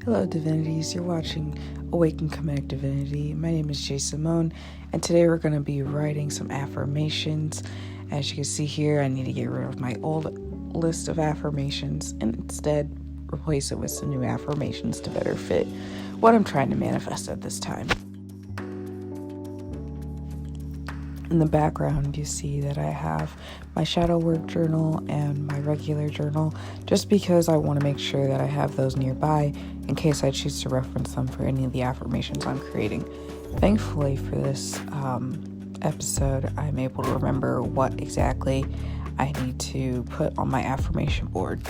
Hello, Divinities. You're watching Awaken Comedic Divinity. My name is Jay Simone, and today we're going to be writing some affirmations. As you can see here, I need to get rid of my old list of affirmations and instead replace it with some new affirmations to better fit what I'm trying to manifest at this time. In the background, you see that I have my shadow work journal and my regular journal, just because I want to make sure that I have those nearby in case I choose to reference them for any of the affirmations I'm creating. Thankfully for this episode, I'm able to remember what exactly I need to put on my affirmation board.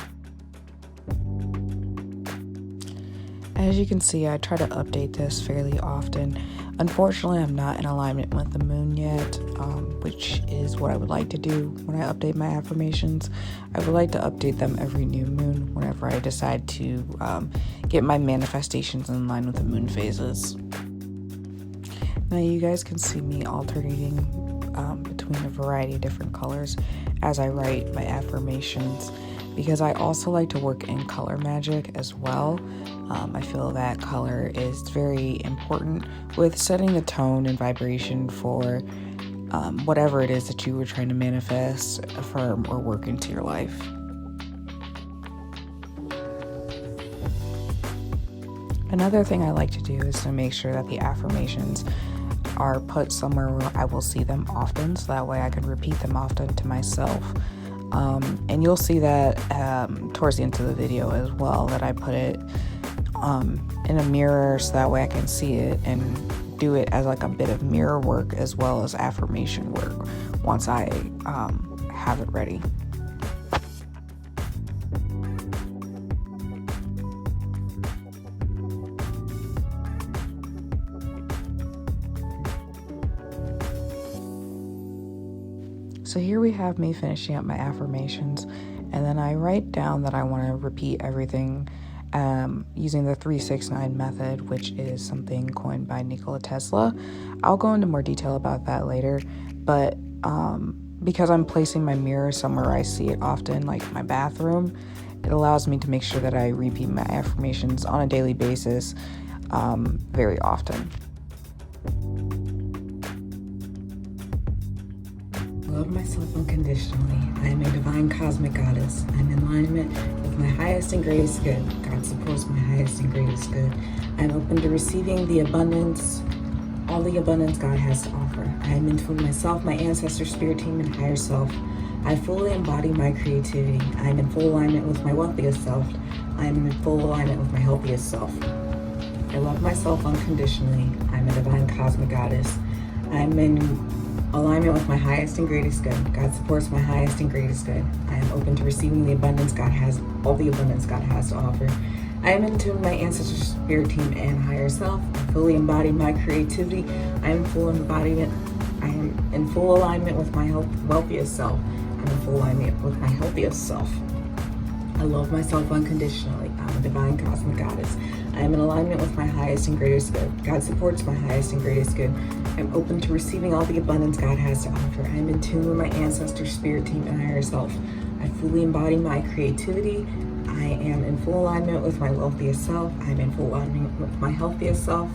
As you can see, I try to update this fairly often. Unfortunately, I'm not in alignment with the moon yet, which is what I would like to do when I update my affirmations. I would like to update them every new moon whenever I decide to get my manifestations in line with the moon phases. Now, you guys can see me alternating between a variety of different colors as I write my affirmations, because I also like to work in color magic as well. I feel that color is very important with setting the tone and vibration for whatever it is that you were trying to manifest, affirm, or work into your life. Another thing I like to do is to make sure that the affirmations are put somewhere where I will see them often, so that way I can repeat them often to myself. And you'll see that towards the end of the video as well, that I put it in a mirror so that way I can see it and do it as like a bit of mirror work as well as affirmation work once I have it ready. So here we have me finishing up my affirmations, and then I write down that I want to repeat everything using the 369 method, which is something coined by Nikola Tesla. I'll go into more detail about that later, but because I'm placing my mirror somewhere I see it often, like my bathroom, it allows me to make sure that I repeat my affirmations on a daily basis very often. I love myself unconditionally. I am a divine cosmic goddess. I'm in alignment with my highest and greatest good. God supports my highest and greatest good. I am open to receiving the abundance, all the abundance God has to offer. I am in tune with myself, my ancestor, spirit team, and higher self. I fully embody my creativity. I am in full alignment with my wealthiest self. I am in full alignment with my healthiest self. I love myself unconditionally. I'm a divine cosmic goddess. I'm in alignment with my highest and greatest good. God supports my highest and greatest good. I am open to receiving the abundance God has, all the abundance God has to offer. I am in tune with my ancestor, spirit team, and higher self. I fully embody my creativity. I am in full embodiment. I am in full alignment with my wealthiest self. I'm in full alignment with my healthiest self. I love myself unconditionally. I'm a divine cosmic goddess. I am in alignment with my highest and greatest good. God supports my highest and greatest good. I'm open to receiving all the abundance God has to offer. I am in tune with my ancestor, spirit team, and higher self. I fully embody my creativity. I am in full alignment with my wealthiest self. I am in full alignment with my healthiest self.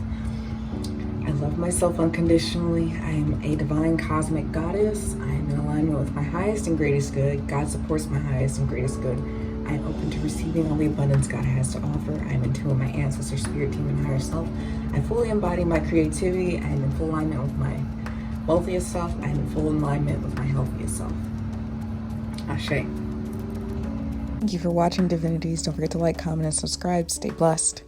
I love myself unconditionally. I am a divine cosmic goddess. I am in alignment with my highest and greatest good. God supports my highest and greatest good. I am open to receiving all the abundance God has to offer. I am in tune with my ancestor, spirit team, and higher self. I fully embody my creativity. I am in full alignment with my wealthiest self. I am in full alignment with my healthiest self. Ashe. Thank you for watching, Divinities. Don't forget to like, comment, and subscribe. Stay blessed.